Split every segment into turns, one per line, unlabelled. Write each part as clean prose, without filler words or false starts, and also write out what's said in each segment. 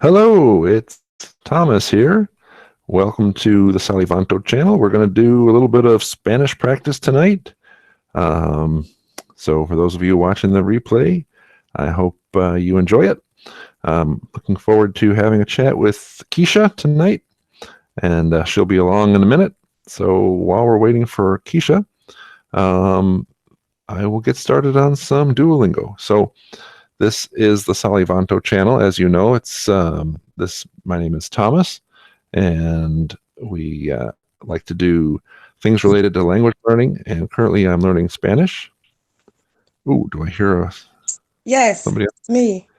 Hello, it's Thomas here. Welcome to the Salivanto channel. We're going to do a little bit of Spanish practice tonight. Um, so for those of you watching the replay, I hope you enjoy it. Looking forward to having a chat with Keisha tonight, and she'll be along in a minute. So while we're waiting for Keisha, I will get started on some Duolingo. So this is the Salivanto channel. As you know, it's my name is Thomas, and we like to do things related to language learning, and currently I'm learning Spanish. Ooh, do I hear
Yes,
somebody else?
it's me.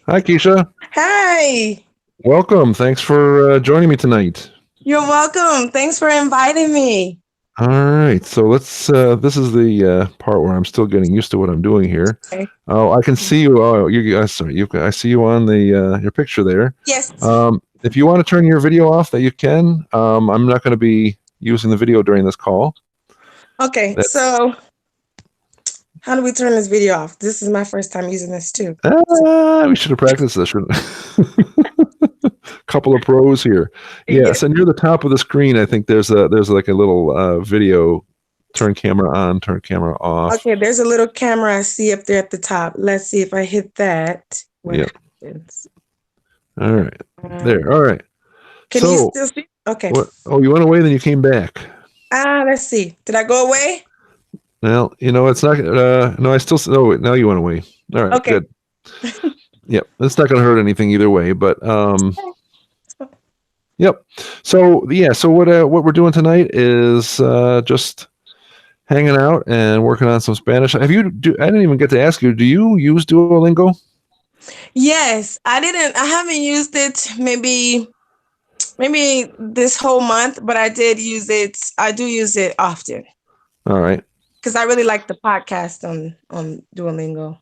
Hi, Keisha.
Hi,
Welcome. Thanks for joining me tonight.
you're welcome. Thanks for inviting me.
All right, so let's. This is the part where I'm still getting used to what I'm doing here.
Okay.
Oh, I can see you. Oh, sorry. I see you on the your picture there.
Yes.
If you want to turn your video off, that you can. I'm not going to be using the video during this call.
Okay, so how do we turn this video off? This is my first time using this too.
We should have practiced this. Couple of pros here. Yes, and near the top of the screen, I think there's like a little video. Turn camera on, turn camera off.
Okay, there's a little camera I see up there at the top. Let's see if I hit that.
Yeah. All right. There. All right.
Can you still see? Okay.
What? Oh, you went away, then you came back.
Let's see. Did I go away?
Well, it's not. No, I still. Oh, wait, now you went away. All right. Okay. Good. Yep. It's not going to hurt anything either way. But yep. So yeah. So what we're doing tonight is just hanging out and working on some Spanish. I didn't even get to ask you. Do you use Duolingo?
Yes, I haven't used it maybe this whole month, but I did use it. I do use it often.
All right.
Because I really like the podcast on Duolingo.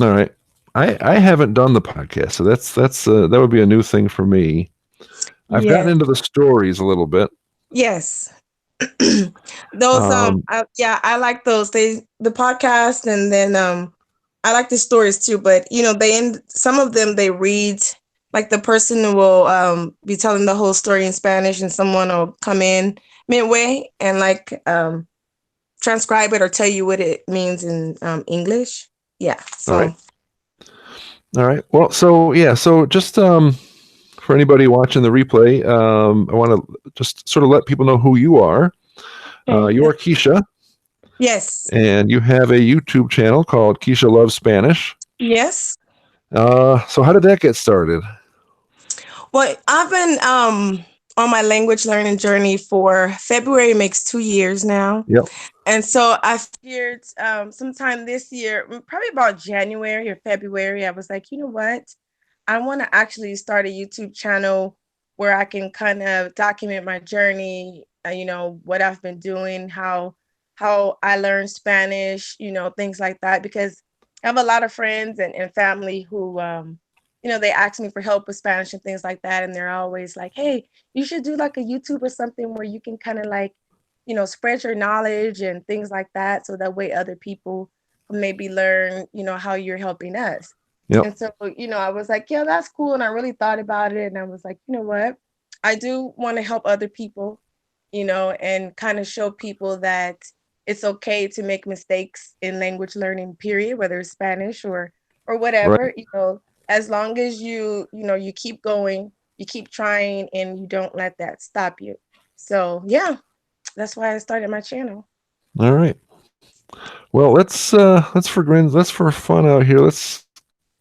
All right. I haven't done the podcast, so that would be a new thing for me. I've gotten into the stories a little bit.
Yes. Those I like those. The podcast, and then I like the stories too, but some of them they read, like the person will be telling the whole story in Spanish, and someone will come in midway and like transcribe it or tell you what it means in English. Yeah. So
all right. Well, so just for anybody watching the replay, I want to just sort of let people know who you are. You are Keisha.
Yes.
And you have a YouTube channel called KeishaLuvs Spanish.
Yes.
So how did that get started?
Well, I've been on my language learning journey for February makes 2 years now.
Yep.
And so I figured sometime this year, probably about January or February, I was like, you know what? I want to actually start a YouTube channel where I can kind of document my journey, what I've been doing, how I learned Spanish, things like that, because I have a lot of friends and family who, they ask me for help with Spanish and things like that. And they're always like, hey, you should do like a YouTube or something where you can kind of like, spread your knowledge and things like that. So that way other people maybe learn, how you're helping us. Yep. And so, I was like, yeah, that's cool. And I really thought about it. And I was like, you know what? I do want to help other people, and kind of show people that it's okay to make mistakes in language learning, period, whether it's Spanish or whatever, right. As long as you keep going, you keep trying, and you don't let that stop you. So yeah, that's why I started my channel.
All right. Well, let's for fun out here.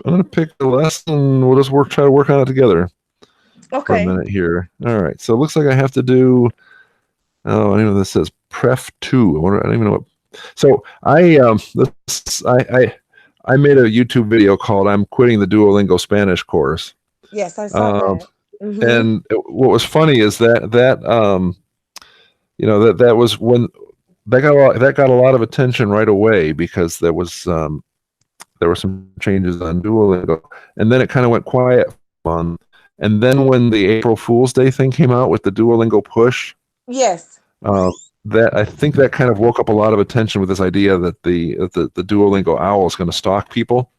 I'm gonna pick a lesson. We'll just try to work on it together. Okay. For a minute here. All right. So it looks like I have to do. Oh, I don't know what this says. Pref 2. I don't even know what. So I made a YouTube video called "I'm Quitting the Duolingo Spanish Course."
Yes, I saw that.
Mm-hmm. And what was funny is that was when that got a lot of attention right away, because there were some changes on Duolingo, and then it kind of went quiet on. And then when the April Fool's Day thing came out with the Duolingo push,
yes,
that I think that kind of woke up a lot of attention with this idea that the Duolingo owl is going to stalk people.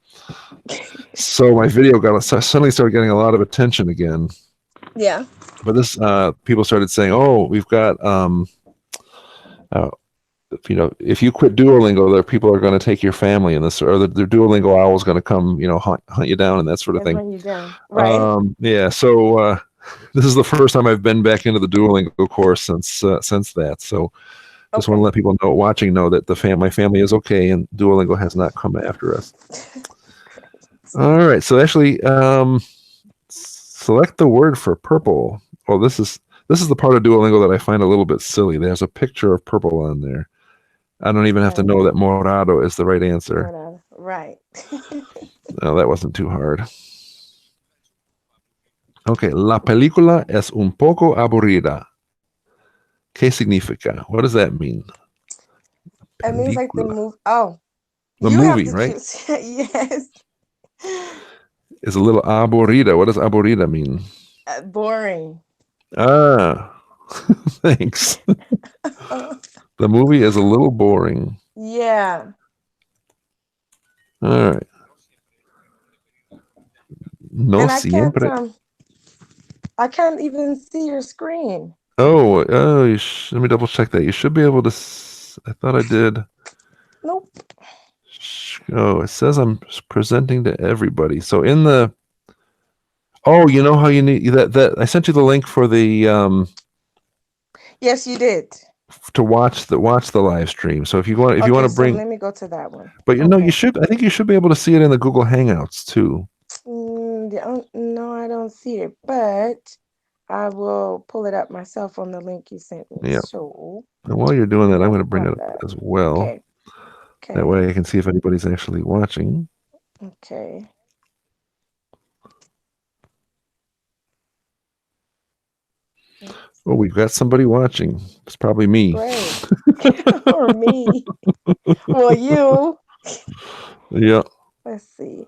So my video suddenly started getting a lot of attention again.
Yeah.
But this people started saying, "Oh, we've got uh, if you quit Duolingo, there people are going to take your family and this, or the Duolingo owl is going to come, hunt you down and that sort of
And
thing."
run you down. Right.
Yeah. So this is the first time I've been back into the Duolingo course since that. So just want to
Okay.
let people know that my family is okay and Duolingo has not come after us. All right. So actually, select the word for purple. Well, this is the part of Duolingo that I find a little bit silly. There's a picture of purple on there. I don't even have to know that morado is the right answer.
Right.
No, that wasn't too hard. Okay, la película es un poco aburrida. ¿Qué significa? What does that mean?
It means like the
Película.
move. Oh,
The
you have
movie,
to
right?
choose. Yes.
Is a little aburrida. What does aburrida mean?
Boring.
Ah, thanks. The movie is a little boring.
Yeah.
All right. No
And
siempre.
I can't even see your screen.
Oh, let me double check that. You should be able to. I thought I did.
Nope.
Oh, it says I'm presenting to everybody. So in the. Oh, you know how you need that I sent you the link for the
Yes, you did.
to watch the live stream. So if you want
Okay,
to
so
bring,
let me go to that one.
but you should. I think you should be able to see it in the Google Hangouts too.
No, I don't see it, but I will pull it up myself on the link you sent me.
Yeah.
So
And while you're doing that, I'm going to bring
about
it up
that.
as well.
Okay.
That way I can see if anybody's actually watching.
Okay.
Oh, we've got somebody watching. It's probably me.
Great. Or me. Well, you.
Yeah.
Let's see.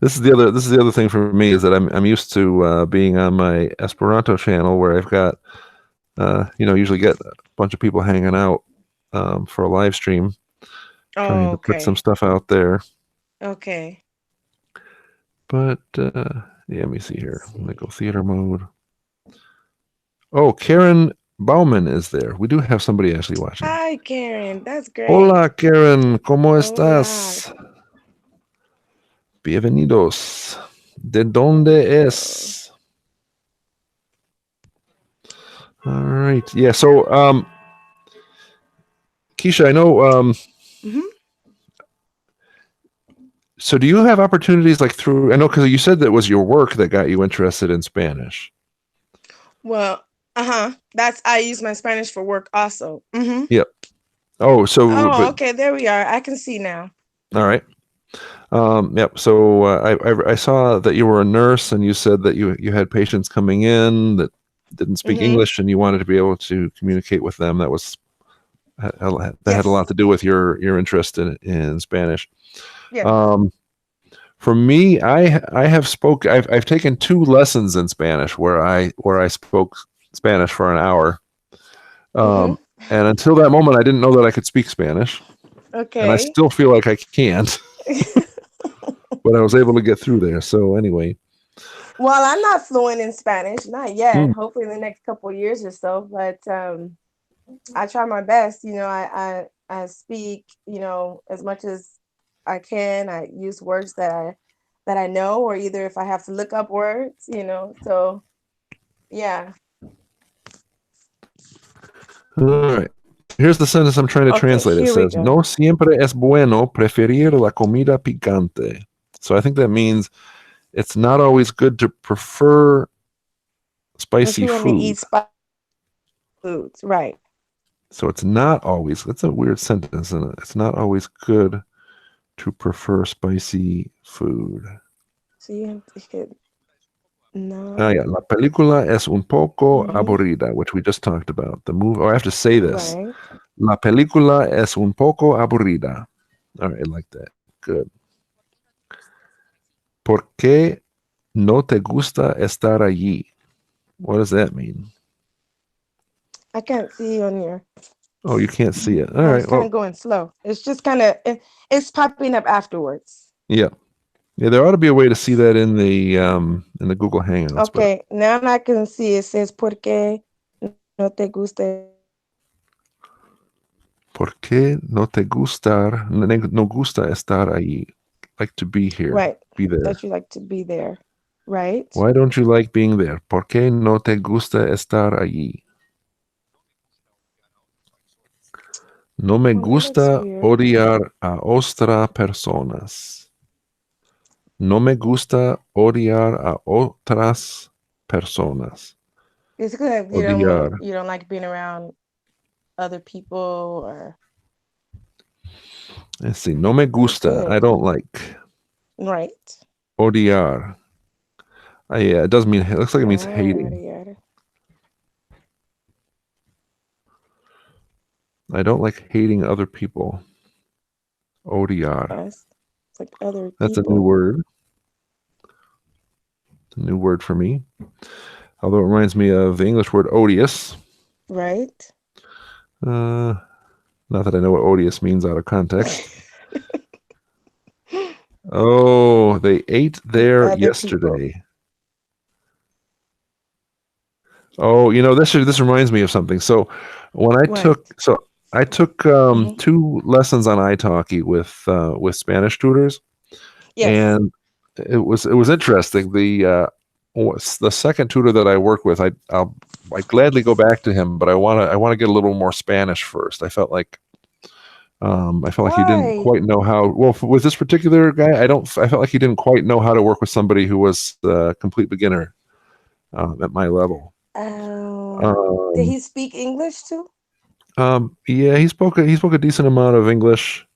This is the other thing for me is that I'm used to being on my Esperanto channel where I've got usually get a bunch of people hanging out for a live stream, trying to put some stuff out there.
Okay.
But yeah, let me see here. I'm gonna go theater mode. Oh, Karen Bauman is there. We do have somebody actually watching.
Hi, Karen. That's great.
Hola, Karen. ¿Cómo estás? Bienvenidos. ¿De dónde es? All right. Yeah. So, Keisha, I know. So, do you have opportunities like through? I know because you said that was your work that got you interested in Spanish.
Well, I use my Spanish for work also.
Yep. Oh, so.
Oh, okay. There we are. I can see now.
All right. Yep. So I saw that you were a nurse, and you said that you had patients coming in that didn't speak English, and you wanted to be able to communicate with them. That had a lot to do with your interest in Spanish.
Yes.
For me, I've taken 2 lessons in Spanish where I spoke Spanish for an hour. And until that moment, I didn't know that I could speak Spanish.
Okay.
And I still feel like I can't. But I was able to get through there. So anyway.
Well, I'm not fluent in Spanish, not yet. Hopefully in the next couple of years or so. But I try my best. I speak, as much as I can. I use words that I know, or either if I have to look up words, so yeah.
All right. Here's the sentence I'm trying to translate. It says, no siempre es bueno preferir la comida picante. So I think that means it's not always good to prefer spicy food.
Eat spicy foods, right.
So it's not always, that's a weird sentence, isn't it? It's not always good to prefer spicy food.
So you have to hit no.
Yeah. La película es un poco aburrida, which we just talked about. The movie, I have to say this.
Right.
La película es un poco aburrida. All right, I like that. Good. ¿Por qué no te gusta estar allí? What does that mean?
I can't see on your.
Oh, you can't see it. All
No,
right.
it's kind
Well,
of going slow. It's just kind of it's popping up afterwards.
yeah. Yeah, there ought to be a way to see that in the Google Hangouts, but
Okay, now I can see it says ¿Por qué no te gusta
¿por qué no gusta estar ahí? Like to be here,
right
be there.
that you like to be there, right?
Why don't you like being there? ¿Por qué no te gusta estar allí? No me
Oh, now that's
gusta
weird.
odiar a otras personas. No me gusta odiar a otras personas.
It's because
Odiar.
you don't like being around other people or
Let's see. No me
oh
gusta. I
good.
don't like.
Right.
Odiar. Yeah, it does mean. It looks like it means
Yada
hating.
yada.
I don't like hating other people. Odiar.
Us. It's like other
That's a new
people.
word. A new word for me. Although it reminds me of the English word odious.
Right.
Not that I know what odious means out of context. Oh, they ate there
Other people.
yesterday. Oh, this reminds me of something. So when
What?
I took
Hmm.
2 lessons on italki with Spanish tutors,
Yes.
and it was interesting. The second tutor that I work with, I gladly go back to him, but I want to get a little more Spanish first. I felt like he didn't
Why?
quite know how. Well, with this particular guy, I felt like he didn't quite know how to work with somebody who was a complete beginner at my level.
Did
Um,
he speak English too?
yeah, he spoke a decent amount of English.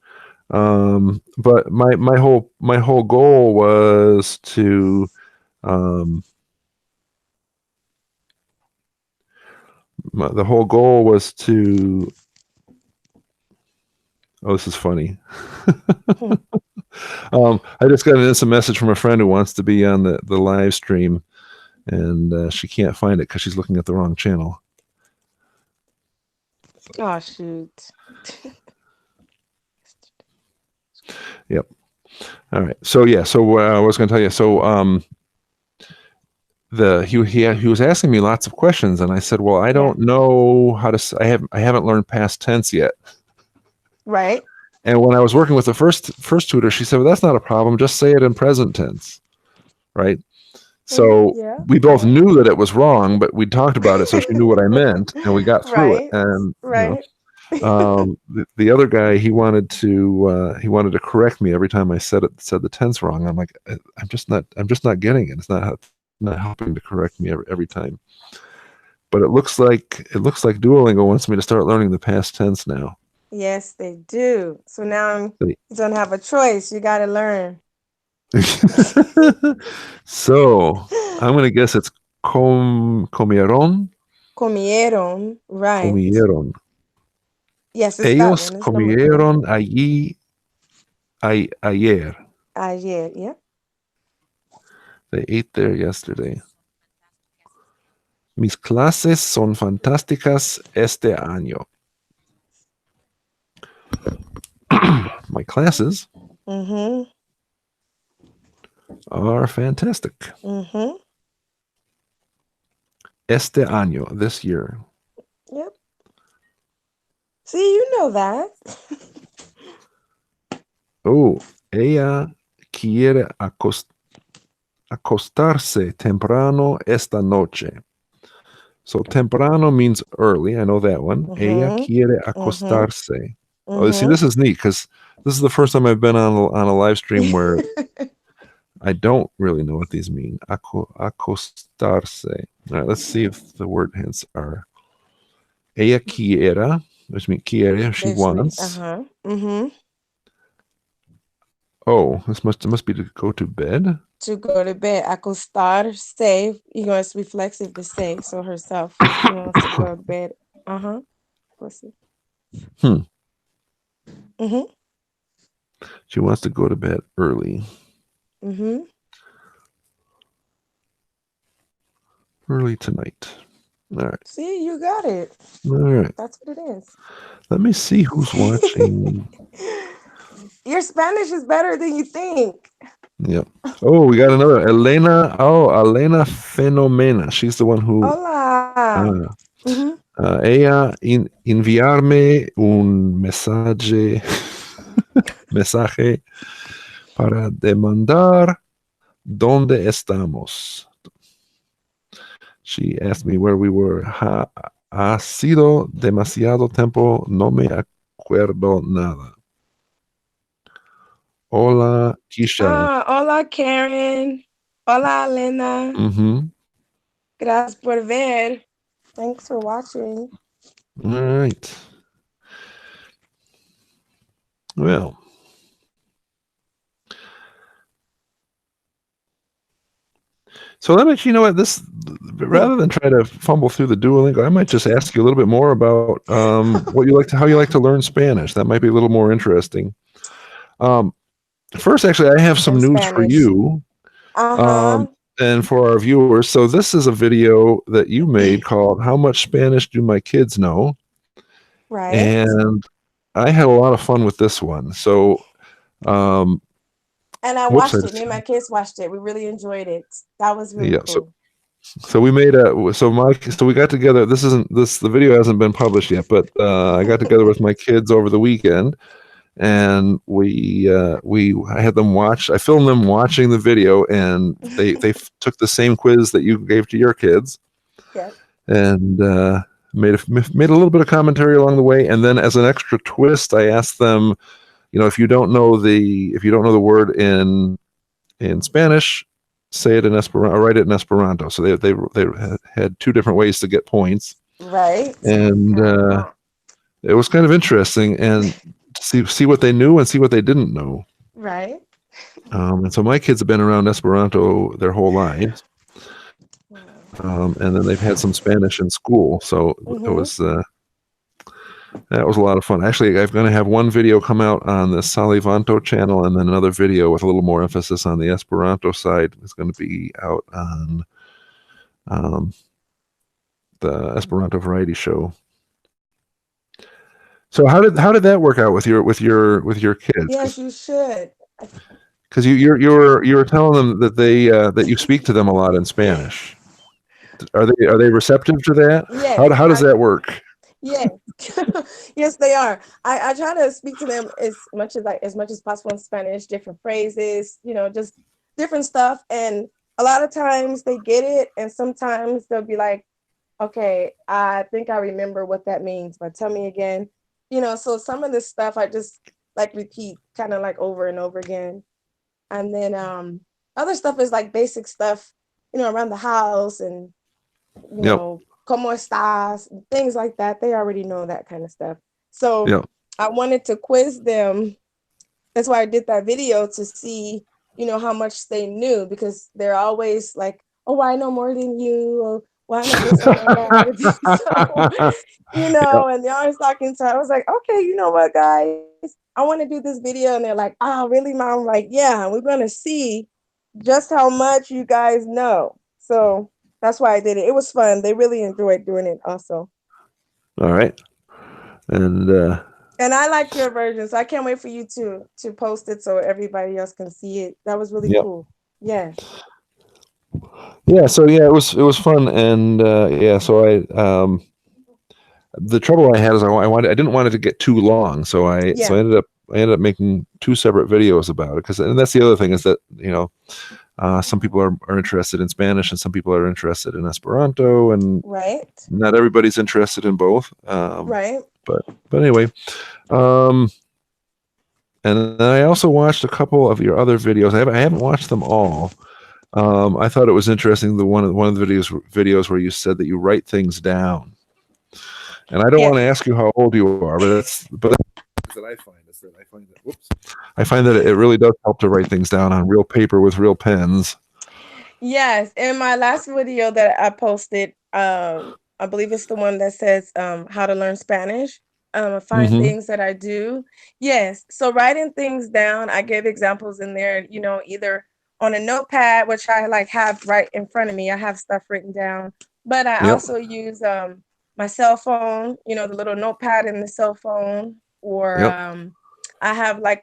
But my whole goal was to um, the whole goal was to. Oh, this is funny.
Hmm.
I just got an instant message from a friend who wants to be on the live stream, and she can't find it because she's looking at the wrong channel.
Oh shoot.
Yep. All right. So yeah. So I was going to tell you. So he was asking me lots of questions, and I said, "Well, I
Yeah.
don't know how to. I haven't learned past tense yet."
Right.
And when I was working with the first tutor, she said, "Well, that's not a problem. Just say it in present tense." Right.
Hmm.
So
Yeah.
we both
Yeah.
knew that it was wrong, but we talked about it, so she knew what I meant, and we got through it.
Right.
And
Right.
the other guy, he wanted to correct me every time I said the tense wrong. I'm like, I'm just not getting it. It's not helping to correct me every time. But it looks like Duolingo wants me to start learning the past tense now.
Yes, they do. So now you don't have a choice. You got to learn.
So I'm gonna guess it's comieron.
Comieron. Right.
Comieron.
Yes, it's that
Ellos
one. It's number 3.
comieron allí ayer.
Ayer. Yeah.
They ate there yesterday. Mis clases son fantásticas este año. My classes
Mm-hmm.
are fantastic.
Mm-hmm.
Este año, this year.
Yep. See, you know that.
Oh, ella quiere acostarse temprano esta noche. So temprano means early. I know that one. Ella
Mm-hmm.
quiere
Mm-hmm.
acostarse. Oh, see,
Mm-hmm.
this is neat because this is the first time I've been on a live stream where I don't really know what these mean. Acostarse. All right, let's see if the word hints are. Ella quiere, which means quiere, she
Which means,
wants.
uh-huh. Mm-hmm.
Oh, it must be to go to bed.
To go to bed. Acostarse. You're going to be reflexive to say. So herself. She wants to go to bed. Uh-huh. Let's see.
Hmm.
Mm-hmm.
She wants to go to bed early.
Mm-hmm.
Early tonight. All right.
See, you got it.
All right.
That's what it is.
Let me see who's watching.
Your Spanish is better than you think.
Yep. Oh, we got another Elena. Oh, Elena Fenomena. She's the one who.
Hola.
Uh,
Mm-hmm.
ella enviarme un mensaje para demandar dónde estamos. She asked me where we were. Ha sido demasiado tiempo. No me acuerdo nada. Hola, Keisha.
Hola, Karen. Hola, Elena.
Mm-hmm.
Gracias por ver. Thanks for watching.
All right. Well, so that makes, you know what, this, rather than try to fumble through the Duolingo, I might just ask you a little bit more about what you like to, how you like to learn Spanish. That might be a little more interesting. First, actually, I have some
In
news for
Spanish.
you
Uh-huh.
and for our viewers. So this is a video that you made called "How Much Spanish Do My Kids Know?"
Right.
And I had a lot of fun with this one. So, um,
And I
whoops, I
watched it.
just,
Me and my kids watched it. We really enjoyed it. That was really
yeah.
cool.
So we made so we got together. The video hasn't been published yet, but I got together with my kids over the weekend, and I had them watch. I filmed them watching the video, and they took the same quiz that you gave to your kids,
Yeah.
and made a little bit of commentary along the way, and then as an extra twist, I asked them, if you don't know the word in Spanish, say it in Esperanto, or write it in Esperanto. So they had two different ways to get points,
Right.
and it was kind of interesting and see what they knew and see what they didn't know.
Right.
And so my kids have been around Esperanto their whole lives, and then they've had some Spanish in school. So it was. That was a lot of fun. Actually, I'm going to have one video come out on the Salivanto channel, and then another video with a little more emphasis on the Esperanto side is going to be out on the Esperanto Variety Show. So how did that work out with your kids?
Yes, you should.
Because you were telling them that that you speak to them a lot in Spanish. Are they receptive to that?
Yes.
How does that work?
Yes. Yes, they are. I try to speak to them as much as possible in Spanish, different phrases, just different stuff. And a lot of times they get it, and sometimes they'll be like, okay, I think I remember what that means, but tell me again. So some of this stuff I just like repeat kind of like over and over again. And then other stuff is like basic stuff, around the house and
Yep.
como estás, things like that. They already know that kind of stuff. So
Yep.
I wanted to quiz them. That's why I did that video, to see, how much they knew, because they're always like, oh, I know more than you, or well, I know this, I know that.
Yep.
And they're always talking. So I was like, okay, you know what, guys? I want to do this video. And they're like, oh, really, Mom? I'm like, yeah, we're going to see just how much you guys know. So that's why I did it. It was fun. They really enjoyed doing it also.
All right. And
I like your version, so I can't wait for you to post it so everybody else can see it. That was really
yep.
cool. Yeah.
Yeah. So yeah, it was fun, and yeah. So the trouble I had is I didn't want it to get too long, so I ended up making two separate videos about it, and that's the other thing is that some people are interested in Spanish and some people are interested in Esperanto, and
right.
not everybody's interested in both.
Right.
But anyway, and then I also watched a couple of your other videos. I haven't watched them all. I thought it was interesting, the one of the videos where you said that you write things down. And I don't want to ask you how old you are, but that's that I find is that I find that it really does help to write things down on real paper with real pens.
Yes, in my last video that I posted, I believe it's the one that says how to learn Spanish. Find things that I do. Yes, so writing things down, I gave examples in there. Either on a notepad, which I like have right in front of me. I have stuff written down, But I
Yep.
also use my cell phone, the little notepad in the cell phone, or
Yep.
I have like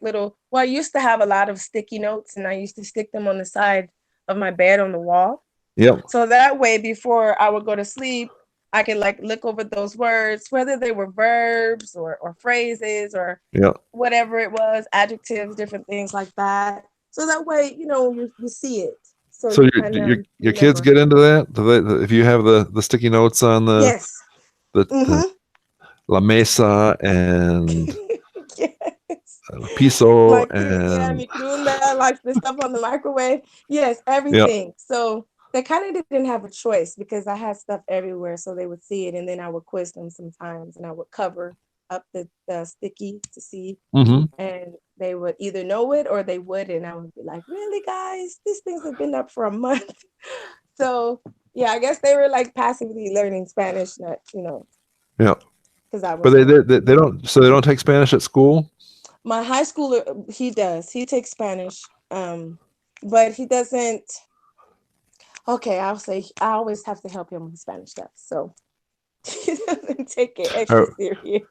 I used to have a lot of sticky notes and I used to stick them on the side of my bed on the wall.
Yep.
So that way, before I would go to sleep, I could like look over those words, whether they were verbs or phrases or
Yep.
whatever it was, adjectives, different things like that. So that way, you see it. So
So
you kind of
your kids
remember.
get into that? If you have the sticky notes on
Yes.
the
Mm-hmm.
La Mesa and
Yes.
Piso
Yeah,
and
microonda, like the stuff on the microwave. Yes,
yeah.
everything. So they kind of didn't have a choice because I had stuff everywhere. So they would see it and then I would quiz them sometimes and I would cover up the sticky to see.
Mm-hmm.
And they would either know it or they wouldn't. I would be like, really, guys? These things have been up for a month. So yeah, I guess they were like passively learning Spanish, not,
Yeah.
because I
But
was home.
they don't, so they don't take Spanish at school?
My high schooler, he does. He takes Spanish, but he doesn't. Okay, I'll say I always have to help him with Spanish stuff, so he doesn't take it
All
extra
right.
serious.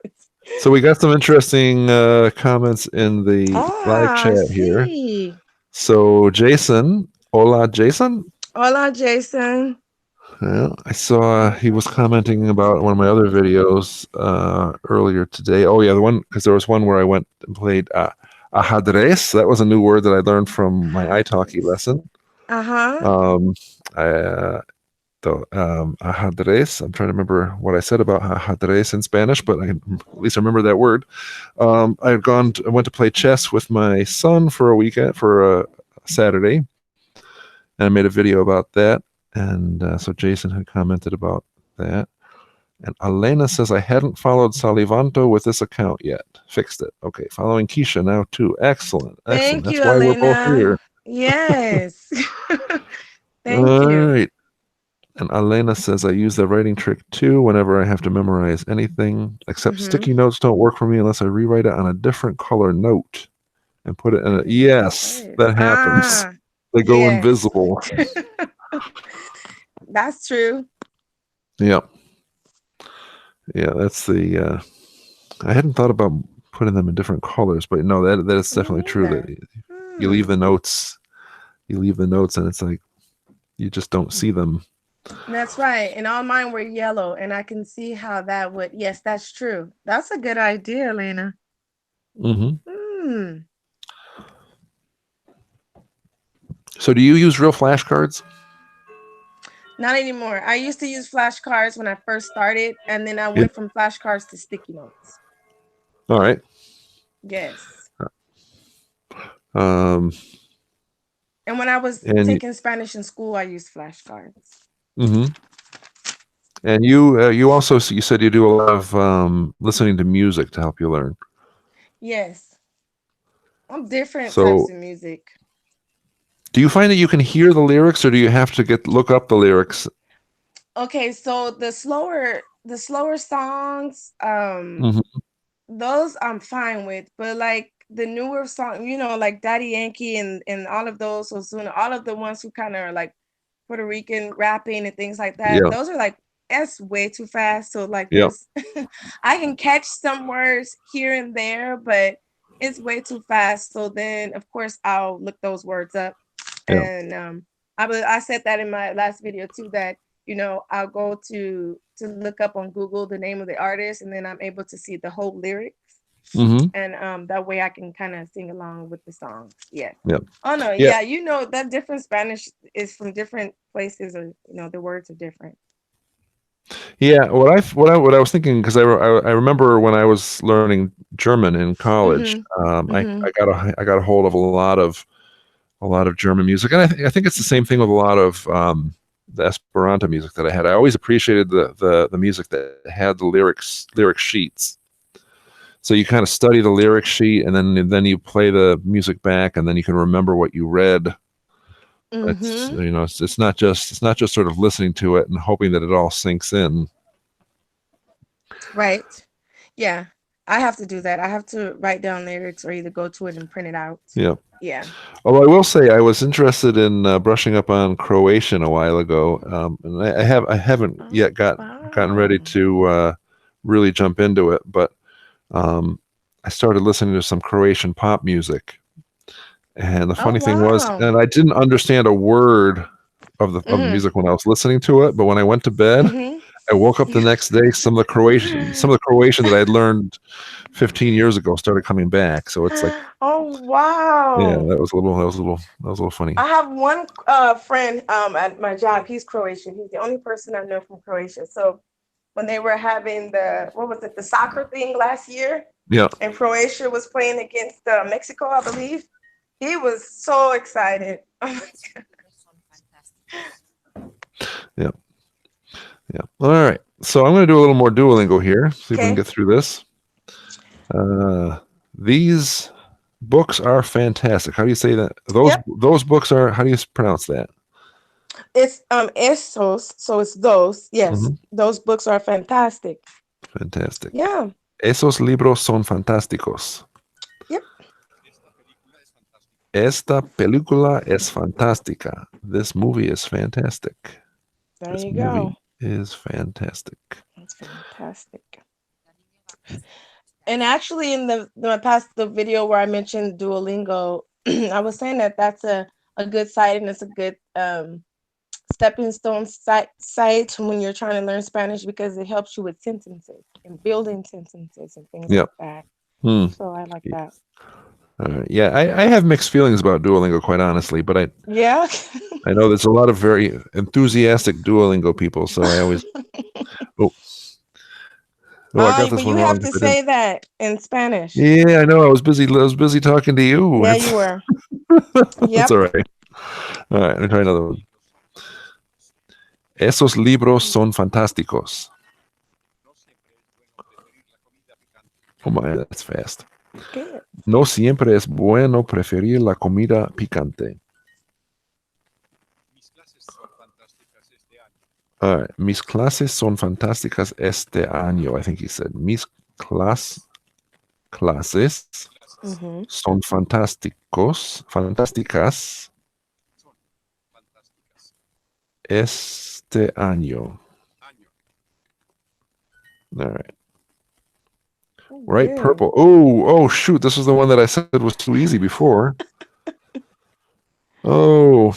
So we got some interesting comments in the live
Ah, I
chat here.
see.
So Jason, hola Jason.
Hola, Jason.
Yeah, I saw he was commenting about one of my other videos earlier today. Oh yeah, the one because there was one where I went and played ajedrez. That was a new word that I learned from my italki lesson.
Uh huh.
Um, I, ajedrez. I'm trying to remember what I said about ajedrez in Spanish, but I can at least remember that word. I went to play chess with my son for a weekend for a Saturday, and I made a video about that. And so Jason had commented about that. And Elena says, I hadn't followed Salivanto with this account yet. Fixed it. Okay, following Keisha now too. Excellent. Excellent.
Thank
That's
you,
why we're both here.
Elena. Yes. Thank
All
you.
right. And Elena says, I use the writing trick too whenever I have to memorize anything, except
Mm-hmm.
sticky notes don't work for me unless I rewrite it on a different color note and put it in a. Yes, that happens.
Ah,
They go
yes.
invisible.
That's true.
Yeah. Yeah, that's the. I hadn't thought about putting them in different colors, but no, that is
Me
definitely true.
neither.
That you leave
Hmm.
the notes, and it's like you just don't see them.
That's right. And all mine were yellow, and I can see how that would. Yes, that's true. That's a good idea, Lena.
Hmm.
Hmm.
So, do you use real flashcards?
Not anymore. I used to use flashcards when I first started, and then I
Yeah.
went from flashcards to sticky notes.
All right.
Yes.
Um,
And when I was
and
taking Spanish in school, I used flashcards.
hmm and you also you said you do a lot of listening to music to help you learn.
Yes. I'm different types
So,
of music.
do you find that you can hear the lyrics, or do you have to look up the lyrics?
Okay, so the slower songs,
Hmm.
those I'm fine with, but like the newer song, like Daddy Yankee and all of those, so all of the ones who kind of are like Puerto Rican rapping and things like that,
Yeah.
those are like that's way too fast. So like
Yeah.
there's I can catch some words here and there, but it's way too fast. So then of course I'll look those words up
Yeah.
and I said that in my last video too that I'll go to look up on Google the name of the artist and then I'm able to see the whole lyrics
Hmm.
and that way I can kind of sing along with the songs. Yes.
Yeah.
Oh no,
Yeah.
yeah, that different Spanish is from different places, or the words are different.
Yeah, what I was thinking because I remember when I was learning German in college,
Mm-hmm.
I
Mm-hmm.
got a hold of a lot of German music, and I think it's the same thing with a lot of the Esperanto music that I had. I always appreciated the music that had the lyric sheets. So you kind of study the lyric sheet, and then you play the music back, and then you can remember what you read. It's
Mm-hmm.
it's not just sort of listening to it and hoping that it all sinks in.
Right. Yeah. I have to do that. I have to write down lyrics or either go to it and print it out.
Yeah.
Yeah.
Although I will say I was interested in brushing up on Croatian a while ago, and I haven't
Oh,
yet gotten ready
wow.
to really jump into it. But I started listening to some Croatian pop music, and the
Oh,
funny thing was,
wow.
and I didn't understand a word of the
Mhm.
music when I was listening to it, but when I went to bed,
Mhm.
I woke up the next day. Some of the Croatian that I had learned 15 years ago started coming back. So it's like,
Oh,
yeah,
wow.
that was a little funny.
I have one friend at my job. He's Croatian. He's the only person I know from Croatia. So when they were having the soccer thing last year,
Yeah,
and Croatia was playing against Mexico, I believe, he was so excited.
yeah, yeah. All right. So I'm going to do a little more Duolingo here. See if we can
Okay.
get through this. These books are fantastic. How do you say that? Those
Yep.
those books are. How do you pronounce that?
It's esos, so it's those. Yes,
Hmm.
those books are fantastic.
Fantastic.
Yeah.
Esos libros son fantásticos.
Yep.
Esta película es fantástica. This movie is fantastic.
There
This
you
movie
go.
is fantastic.
That's fantastic. And actually, in the video where I mentioned Duolingo, I was saying that that's a good site and it's a good stepping stone site when you're trying to learn Spanish because it helps you with sentences and building sentences and things
Yep.
like that.
Hmm.
So I like that.
Yeah, I have mixed feelings about Duolingo, quite honestly, but
Yeah.
I know there's a lot of very enthusiastic Duolingo people, so I always oh I got this
But
one
you
wrong.
have
If
to
I didn't.
say that in Spanish.
Yeah, I know. I was busy talking to you.
Yeah, you were.
That's
Yep.
all right. All right, let me try another one. Esos libros son fantásticos. Oh my, that's fast.
Good.
No siempre es bueno preferir la comida picante. All right. Mis clases son fantásticas este año. I think he said clases
Mm-hmm.
son fantásticas este año. All right. Right,
Good.
purple. Oh, shoot. This was the one that I said was too easy before. Oh,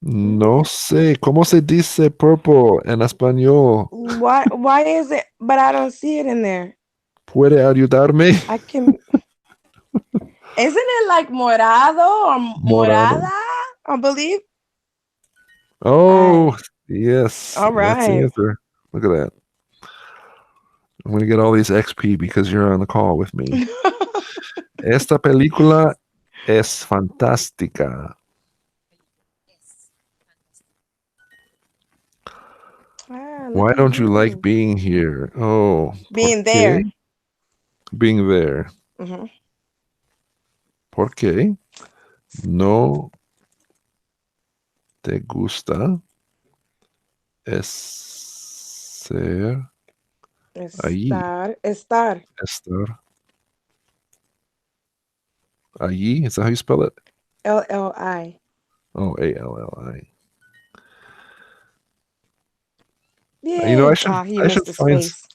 no sé. ¿Cómo se dice purple en español?
Why is it? But I don't see it in there.
¿Puede ayudarme?
I can. Isn't it like morado or
Morado.
morada? I believe. I.
Oh, yes.
All
That's the
right.
answer. Look at that. I'm going to get all these XP because you're on the call with me. Esta película es fantástica.
Look
Why
at
don't you like
you
being here? Oh, ¿por
being
qué?
there.
Being there.
Mm-hmm.
¿Por qué no te gusta ser allí?
Estar.
Estar allí? Is that how you spell it?
LLI.
Oh, ALLI.
Yay. You
I should
missed the
find.
space.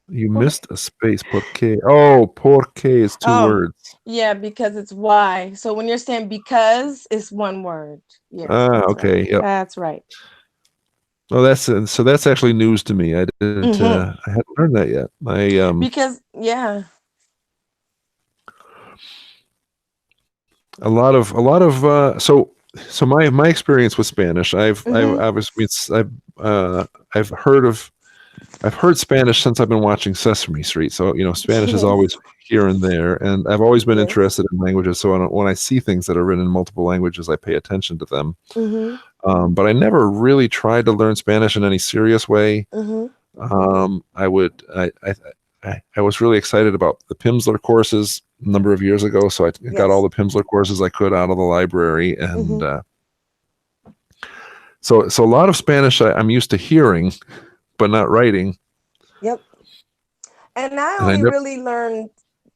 You
What?
missed a space. ¿Por qué? Oh, ¿por qué is two
Oh,
words.
yeah, because it's why. So when you're saying because, it's one word. Yes,
Ah,
that's right.
okay. Yep.
That's right.
Oh, that's actually news to me. I didn't.
Mm-hmm.
I hadn't learned that yet.
Because, yeah.
So my experience with Spanish.
Mm-hmm.
I've heard Spanish since I've been watching Sesame Street. So Spanish is
Yes.
always here and there, and I've always been
Yes.
interested in languages. So when I see things that are written in multiple languages, I pay attention to them.
Mm-hmm.
But I never really tried to learn Spanish in any serious way.
Mm-hmm.
I would. I was really excited about the Pimsleur courses a number of years ago, so I got all
Yes.
the Pimsleur courses I could out of the library, and
Mm-hmm.
so a lot of Spanish I'm used to hearing, but not writing.
Yep. And I
And I
only
never.
really learned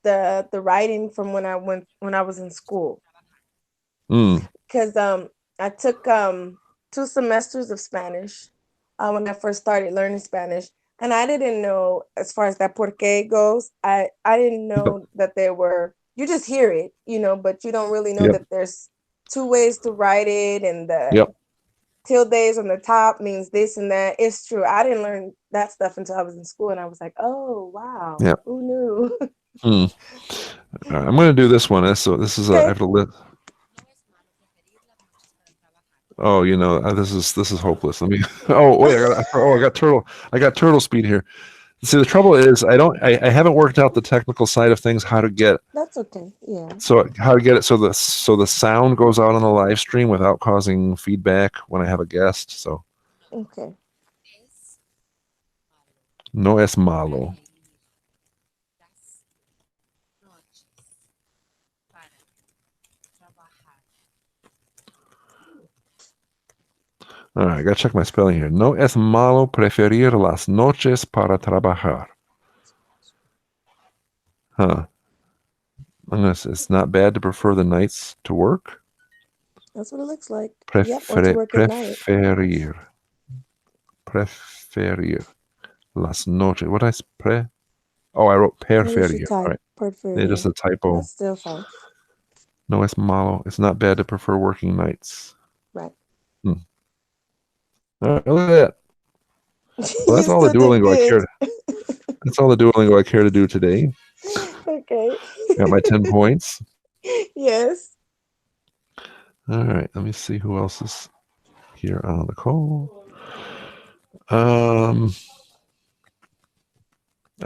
the writing from when I was in school.
Mm,
Because I took 2 semesters of Spanish when I first started learning Spanish, and I didn't know as far as that porque goes. I didn't
yep.
know that there were. You just hear it, but you don't really know
Yep.
that there's 2 ways to write it, and the
Yep.
tildes on the top means this and that. It's true. I didn't learn that stuff until I was in school, and I was like, oh wow,
Yep.
who knew?
Hmm. All right, I'm going to do this one. So this is I
Okay,
have to list. Oh, this is hopeless. Let me. Oh wait, I got turtle. I got turtle speed here. See, the trouble is, I haven't worked out the technical side of things.
that's okay. Yeah.
How to get it so the sound goes out on the live stream without causing feedback when I have a guest. So
Okay.
no es malo. All right, I got to check my spelling here. No es malo preferir las noches para trabajar. Huh. It's not bad to prefer the nights to work.
That's what it looks like. Yep, or to work at night.
Preferir las noches. What I pre? Oh, I wrote
Maybe you should
preferir. All
type
right, yeah, just
portfolio.
a typo.
That's still fine.
No es malo. It's not bad to prefer working nights.
Right.
Hmm. All right, look at that. Well,
You still did good.
That's all the Duolingo I care to do today.
Okay.
Got my 10 points.
Yes.
All right, let me see who else is here on the call. I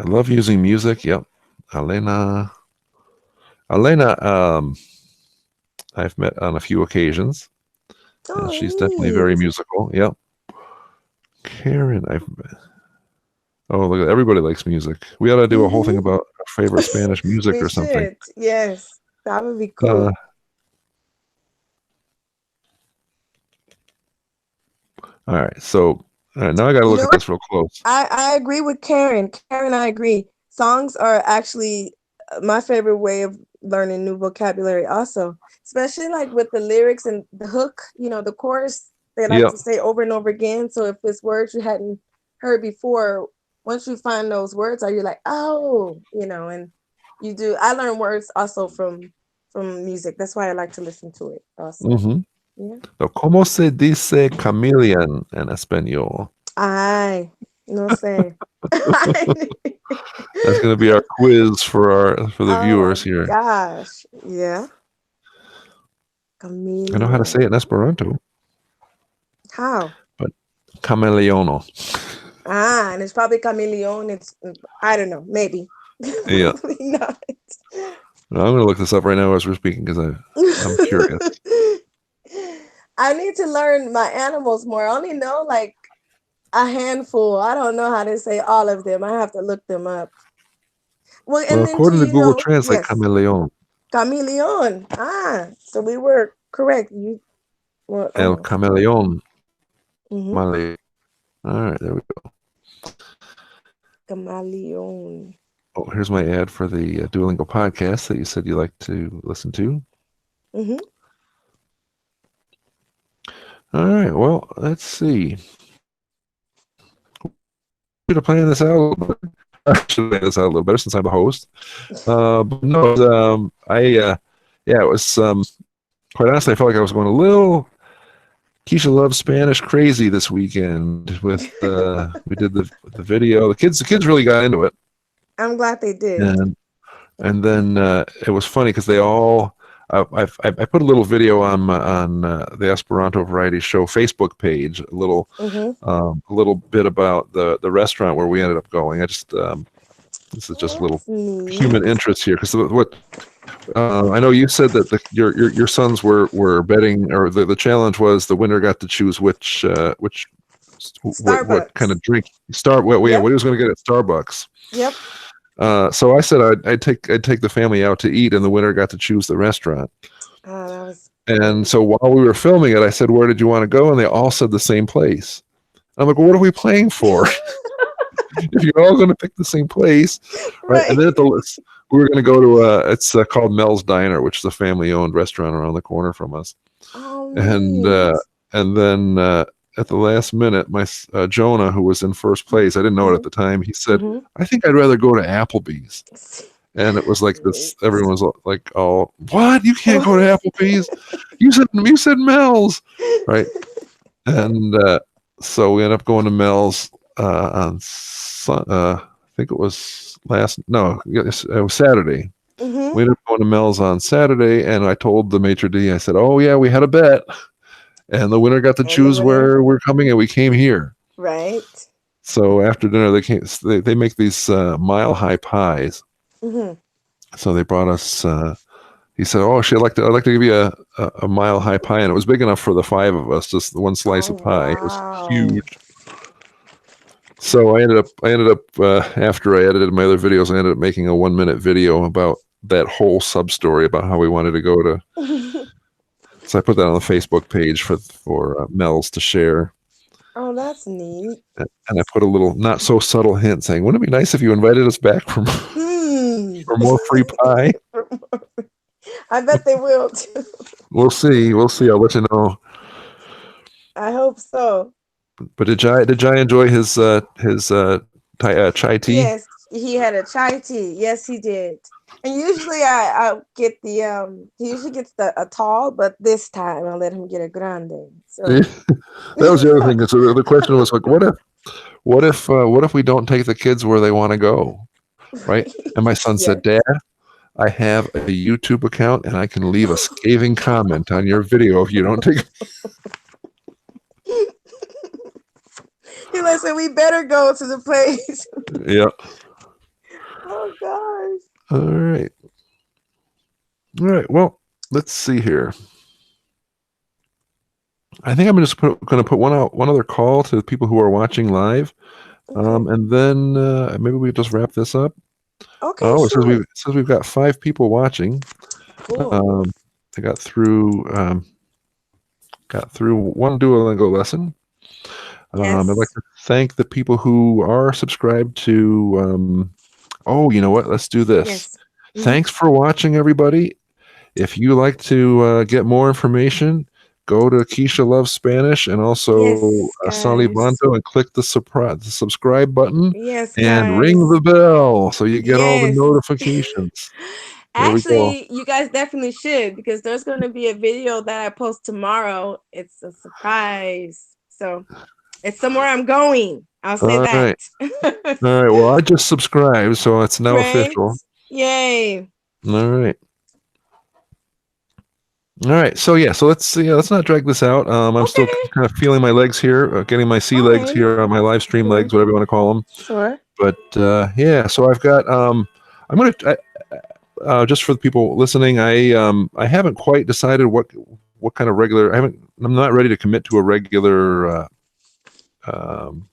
love using music. Yep. Elena, I've met on a few occasions.
Oh,
She's definitely very
neat.
musical. Yep. Karen, oh, look, everybody likes music. We ought to do a whole thing
Mm-hmm.
about our favorite Spanish music
We
or something.
should. Yes. That would be
Uh,
cool.
all right. So, all right, now I got to
You
look
know
at
what?
this real close.
I agree with Karen. Karen, I agree. Songs are actually my favorite way of learning new vocabulary also, especially like with the lyrics and the hook, the chorus they like
Yep.
to say over and over again. So if it's words you hadn't heard before, once you find those words, are you like, oh, and you do. I learn words also from music. That's why I like to listen to it also.
Mm-hmm.
Yeah.
So, ¿cómo se dice chameleon en español?
Ay, no sé.
That's going to be our quiz for the
Oh
viewers here.
gosh. Yeah.
I know how to say it
Chameleon.
in Esperanto,
How?
but chameleono.
And it's probably chameleon. It's I don't know, maybe.
Yeah.
Probably not.
I'm going to look this up right now as we're speaking because I'm curious.
I need to learn my animals more. I only know like a handful. I don't know how to say all of them. I have to look them up. Well,
Well,
and then
according to Google Translate,
yes,
chameleon,
chameleon. So we were correct. You were
el
almost.
camaleón.
Mm-hmm.
All right, there we go.
Chameleon.
Oh, here's my ad for the Duolingo podcast that you said you like to listen to.
Mm-hmm.
All right, well, let's see. Should have planned this out a little bit. I should have planned this out a little better since I'm the host. But no, yeah, it was quite honestly, I felt like I was going a little KeishaLuvs Spanish crazy this weekend with we did the video. The kids really got into it,
I'm glad they did.
and then it was funny because they all. I put a little video on the Esperanto Variety Show Facebook page,
Mm-hmm.
a little bit about the restaurant where we ended up going. This is just
Oh,
a little
that's neat.
human interest here because what I know you said that your sons were betting, or the challenge was the winner got to choose which what kind
Starbucks.
of drink what he
Yep.
was going to get at Starbucks.
Yep.
So I said I'd take the family out to eat, and the winner got to choose the restaurant.
Oh, that was
And
great.
so while we were filming it, I said, "Where did you want to go?" And they all said the same place. I'm like, "Well, what are we playing for?" if you're all going to pick the same place, right? And
Right.
then we were going to go to it's called Mel's Diner, which is a family-owned restaurant around the corner from us.
Oh,
And
neat.
and then at the last minute, my Jonah, who was in first place, I didn't know it at
Mhm,
the time. He said,
mhm.
"I think I'd rather go to Applebee's." And it was like this.
Neat.
Everyone was like, "Oh, what? You can't go to Applebee's? You said Mel's, right?" And so we ended up going to Mel's on I think it was yes, it was Saturday.
Mhm.
We ended up going to Mel's on Saturday, and I told the maitre d', I said, "Oh yeah, we had a bet, and the winner got to
And the
choose
winner,
where we're coming, and we came here."
right?
So after dinner, they make these mile high pies.
Mhm.
So they brought us. He said, "Oh, I'd like to give you a mile high pie," and it was big enough for the five of us, just the one slice
Oh,
of pie. It was
wow.
huge. So I ended up after I edited my other videos, I ended up making a 1 minute video about that whole sub story about how we wanted to go to. So I put that on the Facebook page for Mel's to share,
Oh, that's neat.
and I put a little not so subtle hint saying, "Wouldn't it be nice if you invited us back for
Hmm.
for more free pie?"
I bet they will too.
We'll see. We'll see. I'll let you know.
I hope so.
But did Jai enjoy his chai tea?
Yes, he had a chai tea. Yes, he did. And usually I get the he usually gets a tall, but this time I let him get a grande. So
That was the other thing. So the question was like, what if we don't take the kids where they want to go, right? And my son
yes.
said, "Dad, I have a YouTube account, and I can leave a scathing comment on your video if you don't take."
He like said we better go to the place.
Yeah.
Oh gosh.
All right. All right. Well, let's see here. I think I'm just going to put one other call to the people who are watching live,
Okay.
and then maybe we just wrap this up.
Okay,
Oh,
sure.
it says we've got 5 people watching.
Cool.
Um, I got through one Duolingo lesson. I'd like
Yes.
to thank the people who are subscribed to. Oh, you know what? Let's do this.
Yes. Mhm.
Thanks for watching, everybody. If you like to get more information, go to KeishaLuvs Spanish and also
Yes, guys.
Salivanto and click the subscribe button
Yes,
and ring
guys.
the bell so you get all the
Yes.
notifications. There we go.
Actually, you guys definitely should because there's going to be a video that I post tomorrow. It's a surprise. So it's somewhere I'm going. I'll say
All
that.
right. All right. Well, I just subscribed, so it's now
Right?
official.
Yay.
All right. All right. So yeah. So let's see. Let's not drag this out. I'm still
Okay.
kind of feeling my legs here, getting my sea
All
legs
right.
here on my live stream
Sure.
legs, whatever you want to call them.
Sure.
But yeah. So I've got. I'm gonna. Just for the people listening, I haven't quite decided what kind of regular. I'm not ready to commit to um,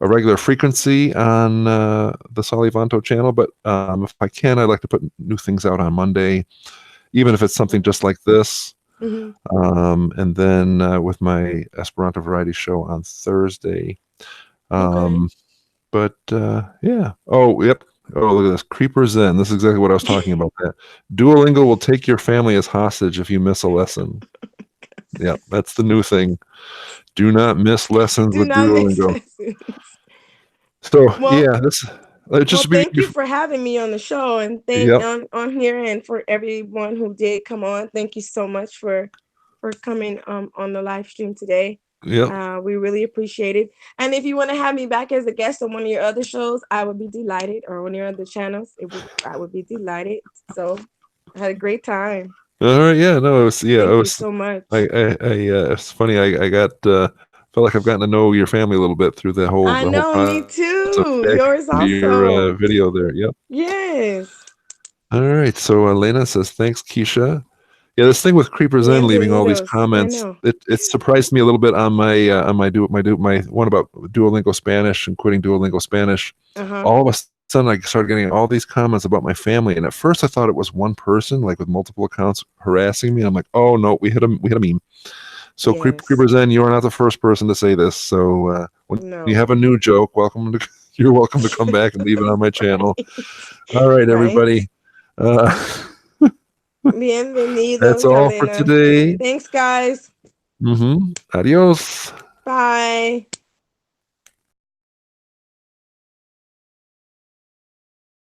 a regular frequency on the Salivanto channel, but if I can, I'd like to put new things out on Monday, even if it's something just like this.
Mm-hmm.
And then with my Esperanto variety show on Thursday.
Okay.
But yeah. Oh, yep. Oh, look at this. Creepers in. This is exactly what I was talking about. That Duolingo will take your family as hostage if you miss a lesson. Yeah, that's the new thing. Do not miss lessons
Do
with
not miss
Duolingo.
lessons.
So
Well,
yeah, this
well,
just be.
thank you for having me on the show and thank
Yep.
on here and for everyone who did come on. Thank you so much for coming on the live stream today.
Yep.
We really appreciate it. And if you want to have me back as a guest on one of your other shows, I would be delighted, or one of your other channels. I would be delighted. So I had a great time.
All right. Yeah. No. It was. Yeah. It
Thank you
was.
so much.
It's funny. I got. Felt like I've gotten to know your family a little bit through
I
the whole
know, me
process
too.
back
Yours
into your
also.
video there. Yep.
Yes.
All right. So Elena says, "Thanks, Keisha." Yeah, this thing with Creepers in leaving all these
Bienvenidos. I
comments,
know.
it surprised me a little bit on my one about Duolingo Spanish and quitting Duolingo Spanish.
Uh-huh.
All of a sudden, I started getting all these comments about my family, and at first, I thought it was one person, like with multiple accounts, harassing me. I'm like, oh no, we hit a meme. So
Yes.
Creepers in, you are not the first person to say this. So when you
No.
have a new joke, welcome to You're welcome to come back and leave it on my channel. All right,
Right.
everybody. Uh,
Bienvenido,
that's all for
Galena.
today.
Thanks, guys.
Adios.
Bye.